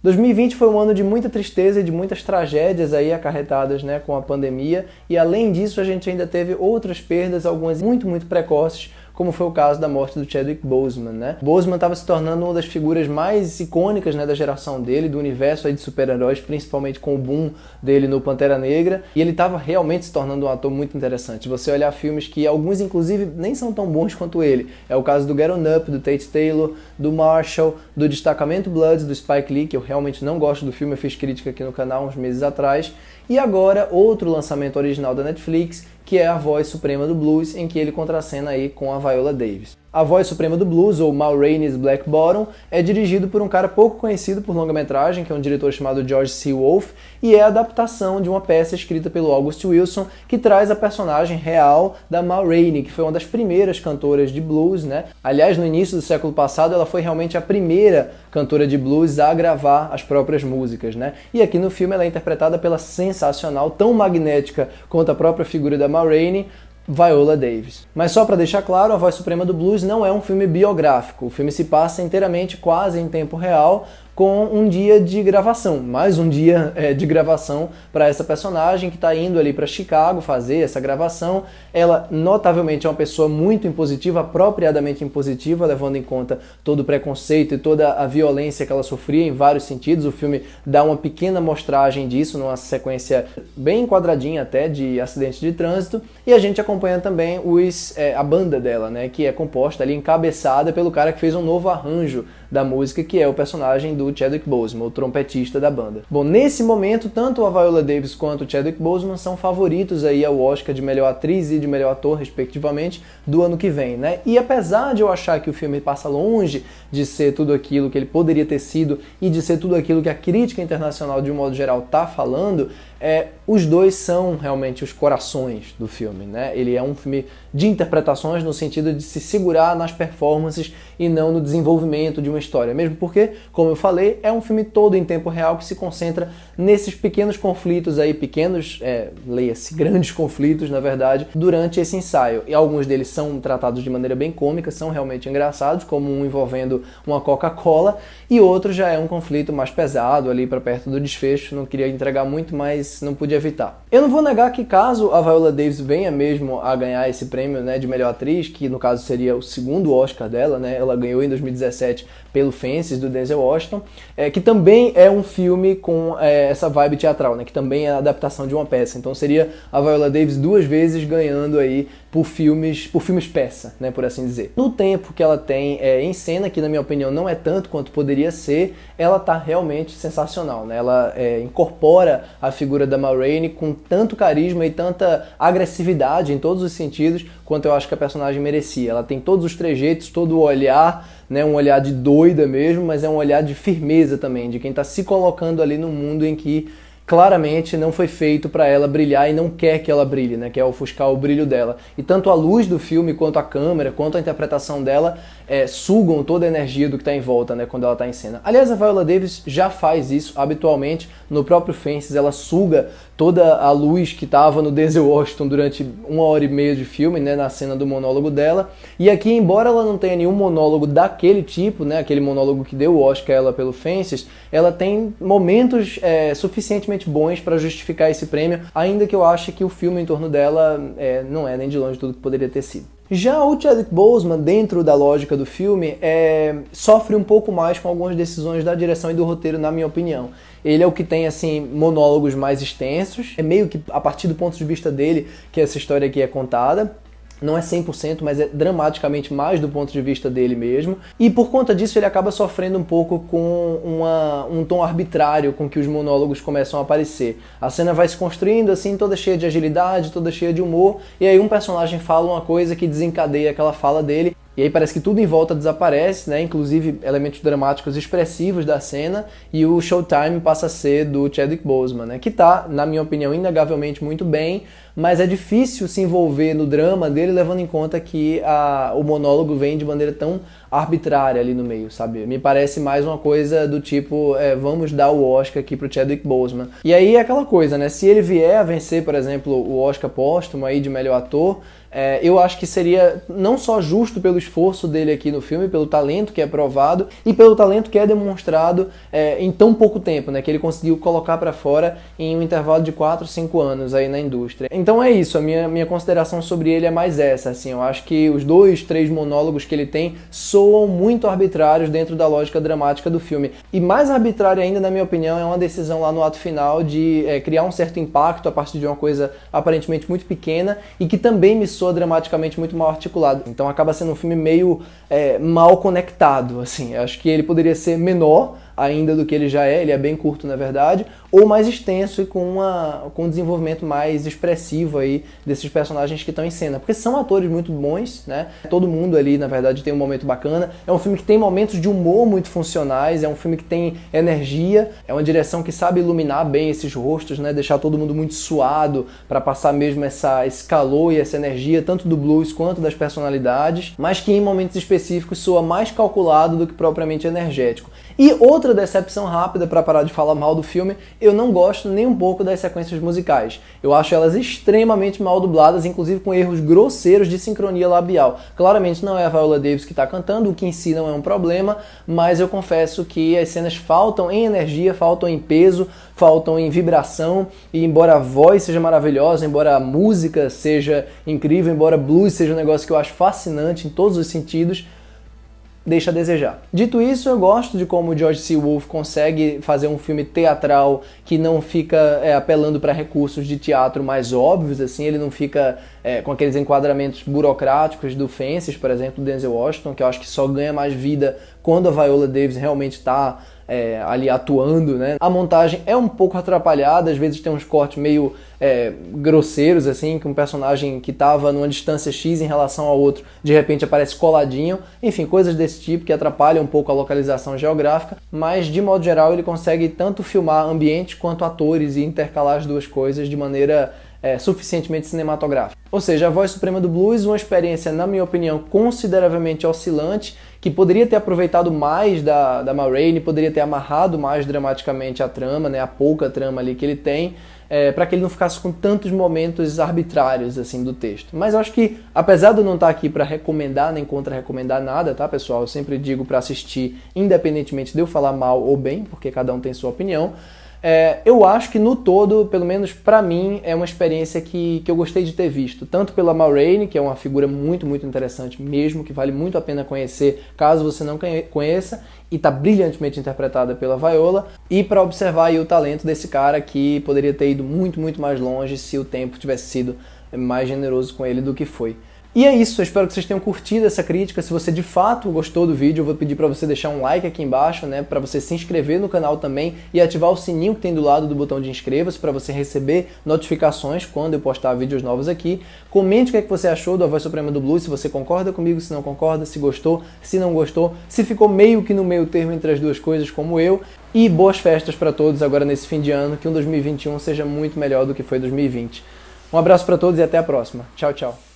2020 foi um ano de muita tristeza e de muitas tragédias aí acarretadas, né, com a pandemia, e além disso a gente ainda teve outras perdas, algumas muito precoces, como foi o caso da morte do Chadwick Boseman, né? Boseman estava se tornando uma das figuras mais icônicas, né, da geração dele, do universo aí de super-heróis, principalmente com o boom dele no Pantera Negra, e ele estava realmente se tornando um ator muito interessante. Você olhar filmes que alguns, inclusive, nem são tão bons quanto ele. É o caso do Get On Up, do Tate Taylor, do Marshall, do Destacamento Bloods, do Spike Lee, que eu realmente não gosto do filme, eu fiz crítica aqui no canal uns meses atrás, e agora outro lançamento original da Netflix, que é A Voz Suprema do Blues, em que ele contracena aí com a Viola Davis. A Voz Suprema do Blues, ou Ma Rainey's Black Bottom, é dirigido por um cara pouco conhecido por longa-metragem, que é um diretor chamado George C. Wolfe, e é a adaptação de uma peça escrita pelo August Wilson, que traz a personagem real da Ma Rainey, que foi uma das primeiras cantoras de blues, né? Aliás, no início do século passado, ela foi realmente a primeira cantora de blues a gravar as próprias músicas, né? E aqui no filme ela é interpretada pela sensacional, tão magnética quanto a própria figura da Ma Rainey, Viola Davis. Mas só para deixar claro, A Voz Suprema do Blues não é um filme biográfico. O filme se passa inteiramente, quase em tempo real, com um dia de gravação, mais um dia de gravação para essa personagem que está indo ali para Chicago fazer essa gravação. Ela notavelmente é uma pessoa muito impositiva, apropriadamente impositiva, levando em conta todo o preconceito e toda a violência que ela sofria em vários sentidos. O filme dá uma pequena mostragem disso, numa sequência bem enquadradinha até de acidentes de trânsito, e a gente acompanha também a banda dela, né, que é composta ali, encabeçada pelo cara que fez um novo arranjo da música, que é o personagem do Chadwick Boseman, o trompetista da banda. Bom, nesse momento, tanto a Viola Davis quanto o Chadwick Boseman são favoritos aí ao Oscar de melhor atriz e de melhor ator, respectivamente, do ano que vem, né? E apesar de eu achar que o filme passa longe de ser tudo aquilo que ele poderia ter sido e de ser tudo aquilo que a crítica internacional, de um modo geral, tá falando, os dois são realmente os corações do filme, né? Ele é um filme de interpretações no sentido de se segurar nas performances e não no desenvolvimento de uma história, mesmo porque, como eu falei, é um filme todo em tempo real que se concentra nesses pequenos conflitos aí, leia-se, grandes conflitos, na verdade, durante esse ensaio. E alguns deles são tratados de maneira bem cômica, são realmente engraçados, como um envolvendo uma Coca-Cola, e outro já é um conflito mais pesado ali para perto do desfecho. Não queria entregar muito, mas não pude evitar. Eu não vou negar que caso a Viola Davis venha mesmo a ganhar esse prêmio, né, de melhor atriz, que no caso seria o segundo Oscar dela, né, ela ganhou em 2017 pelo Fences, do Denzel Washington, que também é um filme com essa vibe teatral, né, que também é a adaptação de uma peça. Então seria a Viola Davis duas vezes ganhando aí por filmes peça, né, por assim dizer. No tempo que ela tem em cena, que na minha opinião não é tanto quanto poderia ser, ela tá realmente sensacional, né? Ela incorpora a figura da Ma Rainey com tanto carisma e tanta agressividade em todos os sentidos quanto eu acho que a personagem merecia. Ela tem todos os trejeitos, todo o olhar, né, um olhar de doida mesmo, mas é um olhar de firmeza também, de quem está se colocando ali num mundo em que claramente não foi feito para ela brilhar e não quer que ela brilhe, né? Quer ofuscar o brilho dela. E tanto a luz do filme, quanto a câmera, quanto a interpretação dela sugam toda a energia do que está em volta, né, quando ela está em cena. Aliás, a Viola Davis já faz isso habitualmente no próprio Fences. Ela suga toda a luz que estava no Denzel Washington durante 1h30 de filme, né, na cena do monólogo dela. E aqui, embora ela não tenha nenhum monólogo daquele tipo, né, aquele monólogo que deu o Oscar a ela pelo Fences, ela tem momentos suficientemente bons para justificar esse prêmio, ainda que eu ache que o filme em torno dela não é nem de longe tudo que poderia ter sido. Já o Chadwick Boseman, dentro da lógica do filme, sofre um pouco mais com algumas decisões da direção e do roteiro, na minha opinião. Ele é o que tem, assim, monólogos mais extensos, é meio que a partir do ponto de vista dele que essa história aqui é contada. Não é 100%, mas é dramaticamente mais do ponto de vista dele mesmo. E por conta disso ele acaba sofrendo um pouco com um tom arbitrário com que os monólogos começam a aparecer. A cena vai se construindo assim, toda cheia de agilidade, toda cheia de humor, e aí um personagem fala uma coisa que desencadeia aquela fala dele. E aí parece que tudo em volta desaparece, né? Inclusive elementos dramáticos expressivos da cena, e o showtime passa a ser do Chadwick Boseman, né? Que tá, na minha opinião, inegavelmente muito bem, mas é difícil se envolver no drama dele levando em conta que o monólogo vem de maneira tão arbitrária ali no meio, sabe? Me parece mais uma coisa do tipo, vamos dar o Oscar aqui pro Chadwick Boseman. E aí é aquela coisa, né? Se ele vier a vencer, por exemplo, o Oscar póstumo aí de melhor ator, eu acho que seria não só justo pelo esforço dele aqui no filme, pelo talento que é provado e pelo talento que é demonstrado em tão pouco tempo, né? Que ele conseguiu colocar pra fora em um intervalo de 4, 5 anos aí na indústria. Então é isso, a minha consideração sobre ele é mais essa, assim, eu acho que os 2, 3 monólogos que ele tem soam muito arbitrários dentro da lógica dramática do filme. E mais arbitrário ainda, na minha opinião, é uma decisão lá no ato final de criar um certo impacto a partir de uma coisa aparentemente muito pequena e que também me soa dramaticamente muito mal articulado. Então acaba sendo um filme meio mal conectado, assim. Acho que ele poderia ser menor ainda do que ele já é, ele é bem curto na verdade, ou mais extenso e com um desenvolvimento mais expressivo aí desses personagens que estão em cena, porque são atores muito bons, né? Todo mundo ali, na verdade, tem um momento bacana. É um filme que tem momentos de humor muito funcionais, é um filme que tem energia, é uma direção que sabe iluminar bem esses rostos, né? Deixar todo mundo muito suado para passar mesmo esse calor e essa energia, tanto do blues quanto das personalidades, mas que em momentos específicos soa mais calculado do que propriamente energético. E outra decepção rápida para parar de falar mal do filme, eu não gosto nem um pouco das sequências musicais. Eu acho elas extremamente mal dubladas, inclusive com erros grosseiros de sincronia labial. Claramente não é a Viola Davis que está cantando, o que em si não é um problema, mas eu confesso que as cenas faltam em energia, faltam em peso, faltam em vibração, e embora a voz seja maravilhosa, embora a música seja incrível, embora blues seja um negócio que eu acho fascinante em todos os sentidos, deixa a desejar. Dito isso, eu gosto de como o George C. Wolfe consegue fazer um filme teatral que não fica apelando para recursos de teatro mais óbvios, assim, ele não fica com aqueles enquadramentos burocráticos do Fences, por exemplo, do Denzel Washington, que eu acho que só ganha mais vida quando a Viola Davis realmente está ali atuando, né? A montagem é um pouco atrapalhada, às vezes tem uns cortes meio grosseiros, assim, que um personagem que estava numa distância X em relação ao outro, de repente aparece coladinho, enfim, coisas desse tipo que atrapalham um pouco a localização geográfica, mas de modo geral ele consegue tanto filmar ambientes quanto atores e intercalar as duas coisas de maneira suficientemente cinematográfica. Ou seja, A Voz Suprema do Blues, uma experiência, na minha opinião, consideravelmente oscilante, que poderia ter aproveitado mais da Ma Rainey, poderia ter amarrado mais dramaticamente a trama, né, a pouca trama ali que ele tem, para que ele não ficasse com tantos momentos arbitrários assim do texto. Mas eu acho que, apesar de eu não estar aqui para recomendar nem contra-recomendar nada, tá, pessoal? Eu sempre digo para assistir, independentemente de eu falar mal ou bem, porque cada um tem sua opinião. Eu acho que no todo, pelo menos pra mim, é uma experiência que eu gostei de ter visto. Tanto pela Ma Rainey, que é uma figura muito, muito interessante mesmo, que vale muito a pena conhecer, caso você não conheça, e tá brilhantemente interpretada pela Viola, e para observar aí o talento desse cara que poderia ter ido muito, muito mais longe se o tempo tivesse sido mais generoso com ele do que foi. E é isso, eu espero que vocês tenham curtido essa crítica. Se você de fato gostou do vídeo, eu vou pedir para você deixar um like aqui embaixo, né, para você se inscrever no canal também e ativar o sininho que tem do lado do botão de inscreva-se para você receber notificações quando eu postar vídeos novos aqui. Comente o que é que você achou do A Voz Suprema do Blues, se você concorda comigo, se não concorda, se gostou, se não gostou, se ficou meio que no meio termo entre as duas coisas como eu. E boas festas para todos agora nesse fim de ano, que um 2021 seja muito melhor do que foi 2020. Um abraço para todos e até a próxima. Tchau, tchau.